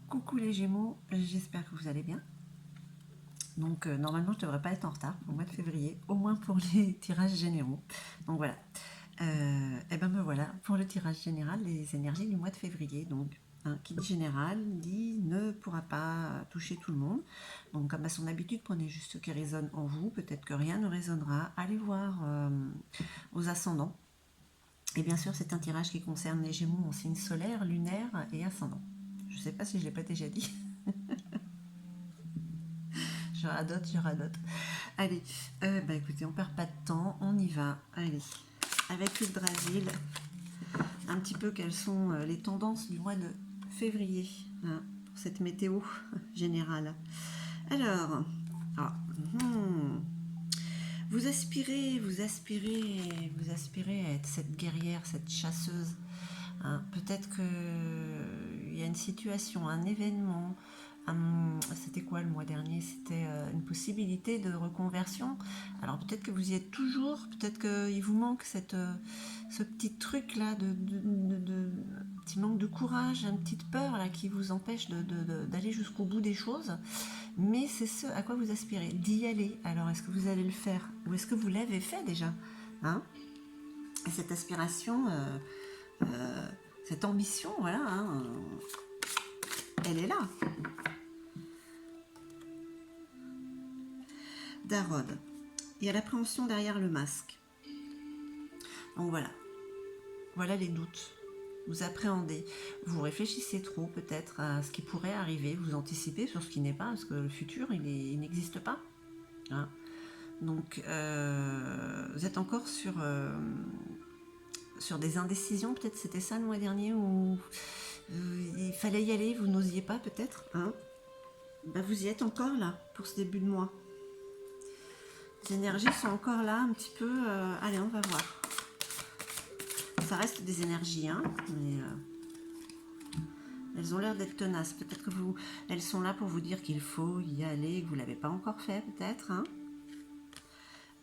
Coucou les Gémeaux, j'espère que vous allez bien. Donc normalement je ne devrais pas être en retard au mois de février, au moins pour les tirages généraux. Donc voilà. Et ben me voilà pour le tirage général des énergies du mois de février. Donc qui dit général dit ne pourra pas toucher tout le monde. Donc comme à son habitude, prenez juste ce qui résonne en vous. Peut-être que rien ne résonnera. Allez voir aux ascendants. Et bien sûr c'est un tirage qui concerne les Gémeaux en signe solaire, lunaire et ascendant. Je ne sais pas si je ne l'ai pas déjà dit. Je radote. Allez, bah écoutez, on perd pas de temps, on y va. Allez, avec le Brésil, un petit peu quelles sont les tendances du mois de février, hein, pour cette météo générale. Alors, vous aspirez à être cette guerrière, cette chasseuse. Hein. Peut-être qu'il y a une situation, un événement. C'était quoi le mois dernier? C'était une possibilité de reconversion. Alors peut-être que vous y êtes toujours, peut-être qu'il vous manque ce petit truc là petit manque de courage, une petite peur là qui vous empêche d'aller jusqu'au bout des choses. Mais c'est ce à quoi vous aspirez, d'y aller. Alors est-ce que vous allez le faire? Ou est-ce que vous l'avez fait déjà, hein? Et cette aspiration, cette ambition, voilà, hein, elle est là. Darod. Il y a l'appréhension derrière le masque. Donc voilà les doutes. Vous appréhendez, vous réfléchissez trop peut-être à ce qui pourrait arriver, vous anticipez sur ce qui n'est pas, parce que le futur il n'existe pas. Hein. Donc vous êtes encore sur des indécisions, peut-être c'était ça le mois dernier, où il fallait y aller, vous n'osiez pas peut-être. Hein. Ben, vous y êtes encore là pour ce début de mois. Les énergies sont encore là un petit peu. Allez, on va voir. Ça reste des énergies, hein, mais elles ont l'air d'être tenaces. Peut-être que elles sont là pour vous dire qu'il faut y aller, que vous ne l'avez pas encore fait, peut-être. Hein.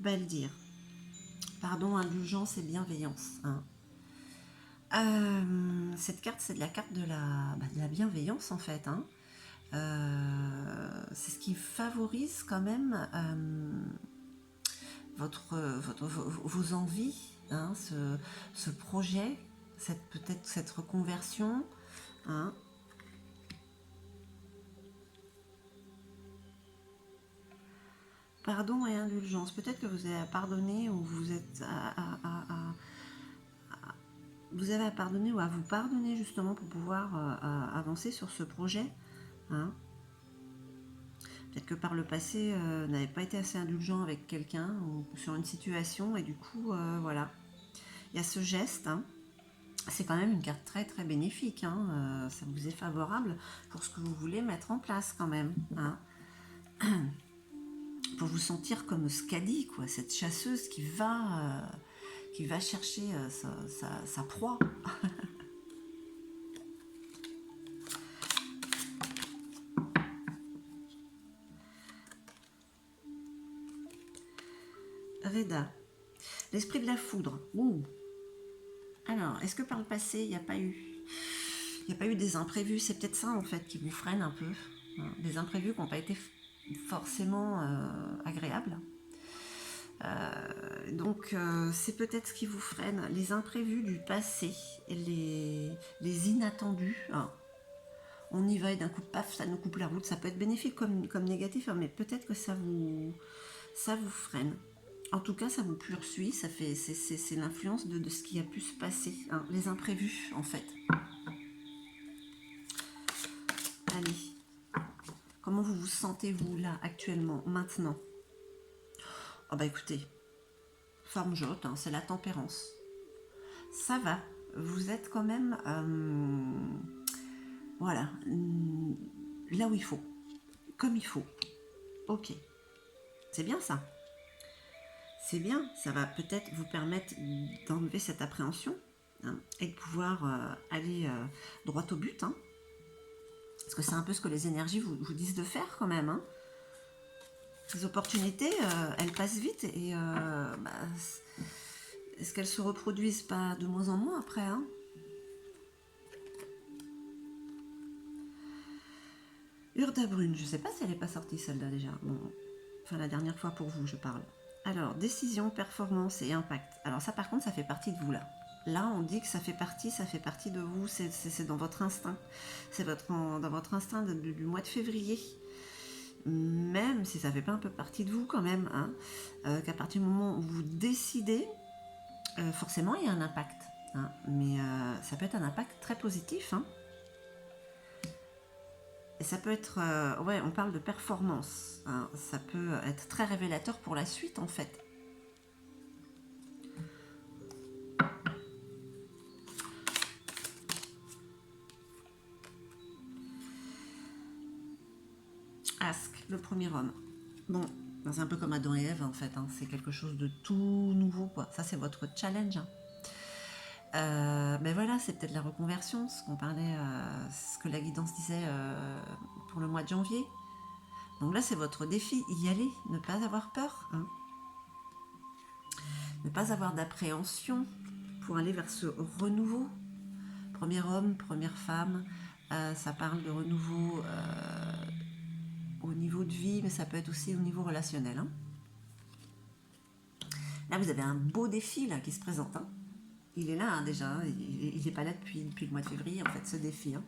Va le dire. Pardon, indulgence et bienveillance. Hein. Cette carte, c'est de la carte de la bienveillance, en fait. Hein. C'est ce qui favorise quand même vos envies, hein, ce projet, peut-être cette reconversion. Hein. Pardon et indulgence. Peut-être que vous avez à pardonner ou vous êtes vous avez à pardonner ou à vous pardonner justement pour pouvoir avancer sur ce projet. Hein. Peut-être que par le passé, n'avez pas été assez indulgent avec quelqu'un ou sur une situation et du coup, voilà. Il y a ce geste. Hein. C'est quand même une carte très très bénéfique. Hein. Ça vous est favorable pour ce que vous voulez mettre en place quand même. Hein. Pour vous sentir comme Skadi, quoi, cette chasseuse qui va chercher sa proie. Reda, l'esprit de la foudre. Ouh. Alors, est-ce que par le passé, il n'y a pas eu des imprévus? C'est peut-être ça en fait qui vous freine un peu. Hein. Des imprévus qui n'ont pas été forcément agréables. Donc c'est peut-être ce qui vous freine, les imprévus du passé, les inattendus. Hein. On y va et d'un coup, paf, ça nous coupe la route. Ça peut être bénéfique comme négatif, hein, mais peut-être que ça vous freine. En tout cas, ça vous poursuit, c'est l'influence de ce qui a pu se passer, hein, les imprévus en fait. Allez, comment vous vous sentez-vous là actuellement, maintenant? Oh bah écoutez, forme jaune, hein, c'est la tempérance. Ça va, vous êtes quand même, voilà, là où il faut, comme il faut. Ok, c'est bien ça. C'est bien, ça va peut-être vous permettre d'enlever cette appréhension, hein, et de pouvoir aller droit au but. Hein, parce que c'est un peu ce que les énergies vous disent de faire quand même. Hein. Ces opportunités, elles passent vite et est-ce qu'elles se reproduisent pas de moins en moins après, hein? Urda Brune, je ne sais pas si elle n'est pas sortie celle-là déjà. Bon, enfin la dernière fois pour vous, je parle. Alors, décision, performance et impact. Alors ça par contre, ça fait partie de vous là. Là, on dit que ça fait partie de vous, c'est dans votre instinct. C'est dans votre instinct du mois de février. Même si ça fait pas un peu partie de vous quand même, hein, qu'à partir du moment où vous décidez, forcément il y a un impact. Hein, mais ça peut être un impact très positif. Hein. Et ça peut être, ouais, on parle de performance. Hein, ça peut être très révélateur pour la suite en fait. Ask, le premier homme. Bon, c'est un peu comme Adam et Ève en fait. Hein, c'est quelque chose de tout nouveau quoi. Ça c'est votre challenge. Hein. Mais voilà, c'est peut-être la reconversion, ce qu'on parlait, ce que la guidance disait pour le mois de janvier. Donc là, c'est votre défi, y aller, ne pas avoir peur, hein. Ne pas avoir d'appréhension pour aller vers ce renouveau. Premier homme, première femme, ça parle de renouveau au niveau de vie, mais ça peut être aussi au niveau relationnel. Hein. Là, vous avez un beau défi là, qui se présente. Hein. Il est là hein, déjà, hein. Il n'est pas là depuis le mois de février, en fait, ce défi. Hein.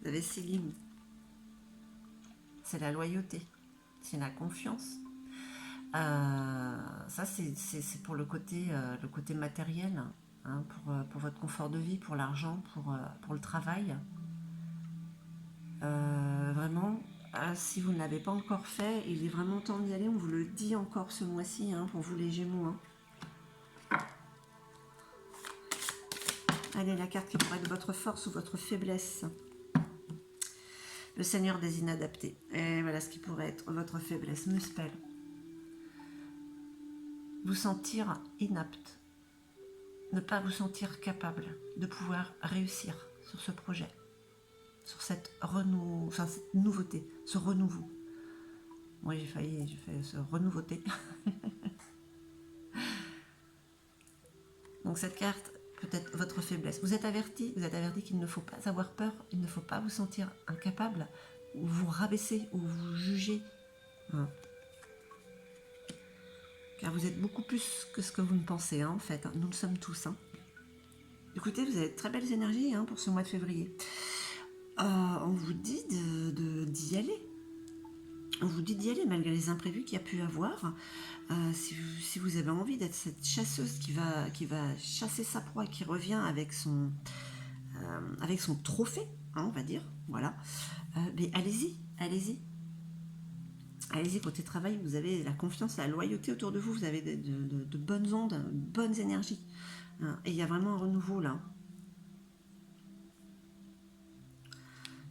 Vous avez Céline. C'est la loyauté, c'est la confiance. Ça, c'est pour le côté matériel, hein, pour votre confort de vie, pour l'argent, pour le travail. Vraiment, si vous ne l'avez pas encore fait, il est vraiment temps d'y aller. On vous le dit encore ce mois-ci, hein, pour vous les Gémeaux. Hein. Allez, la carte qui pourrait être votre force ou votre faiblesse. Le Seigneur des inadaptés. Et voilà ce qui pourrait être votre faiblesse. Muspel. Vous sentir inapte. Ne pas vous sentir capable de pouvoir réussir sur ce projet. Sur cette nouveauté, ce renouveau. Moi j'ai fait ce renouveauté. Donc cette carte, peut-être votre faiblesse. Vous êtes averti qu'il ne faut pas avoir peur, il ne faut pas vous sentir incapable, ou vous rabaisser, ou vous juger. Hein. Car vous êtes beaucoup plus que ce que vous ne pensez, hein, en fait. Nous le sommes tous. Hein. Écoutez, vous avez de très belles énergies hein, pour ce mois de février. On vous dit d'y aller. On vous dit d'y aller malgré les imprévus qu'il y a pu avoir. Si vous avez envie d'être cette chasseuse qui va chasser sa proie et qui revient avec son trophée, hein, on va dire, voilà. Mais allez-y, allez-y. Allez-y, côté travail, vous avez la confiance, la loyauté autour de vous, vous avez de bonnes ondes, de bonnes énergies. Hein, et il y a vraiment un renouveau là.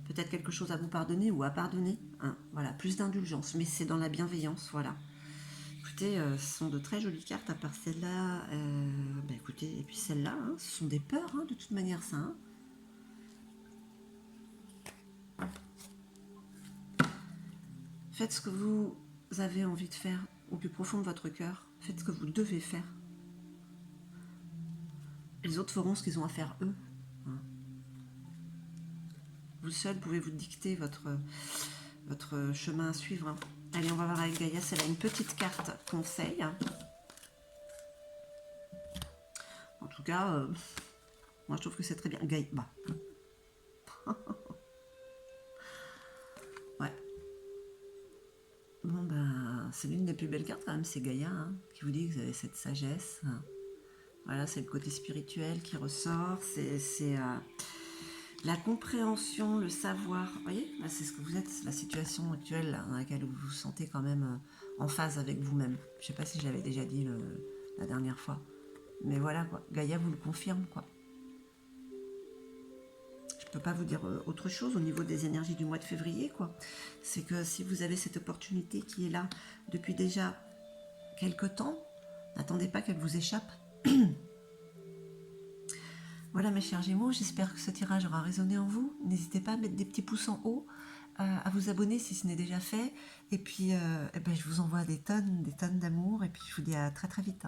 Peut-être quelque chose à vous pardonner ou à pardonner. Hein, voilà, plus d'indulgence, mais c'est dans la bienveillance, voilà. Écoutez, ce sont de très jolies cartes, à part celle-là. Écoutez, et puis celle-là, hein, ce sont des peurs, hein, de toute manière, ça. Hein. Faites ce que vous avez envie de faire au plus profond de votre cœur. Faites ce que vous devez faire. Les autres feront ce qu'ils ont à faire eux. Hein. Vous seul pouvez vous dicter votre chemin à suivre. Hein. Allez, on va voir avec Gaïa. C'est là une petite carte conseil. En tout cas, moi je trouve que c'est très bien. Gaïa. Bah. Ouais. Bon ben, c'est l'une des plus belles cartes quand même, c'est Gaïa, hein, qui vous dit que vous avez cette sagesse. Hein. Voilà, c'est le côté spirituel qui ressort, c'est la compréhension, le savoir. Vous voyez, là, c'est ce que vous êtes, la situation actuelle là, dans laquelle vous vous sentez quand même en phase avec vous-même. Je ne sais pas si je l'avais déjà dit la dernière fois. Mais voilà, quoi. Gaïa vous le confirme, quoi. Je ne peux pas vous dire autre chose au niveau des énergies du mois de février, quoi. C'est que si vous avez cette opportunité qui est là depuis déjà quelque temps, n'attendez pas qu'elle vous échappe. Voilà mes chers Gémeaux, j'espère que ce tirage aura résonné en vous. N'hésitez pas à mettre des petits pouces en haut, à vous abonner si ce n'est déjà fait. Et puis, eh ben, je vous envoie des tonnes d'amour. Et puis, je vous dis à très très vite.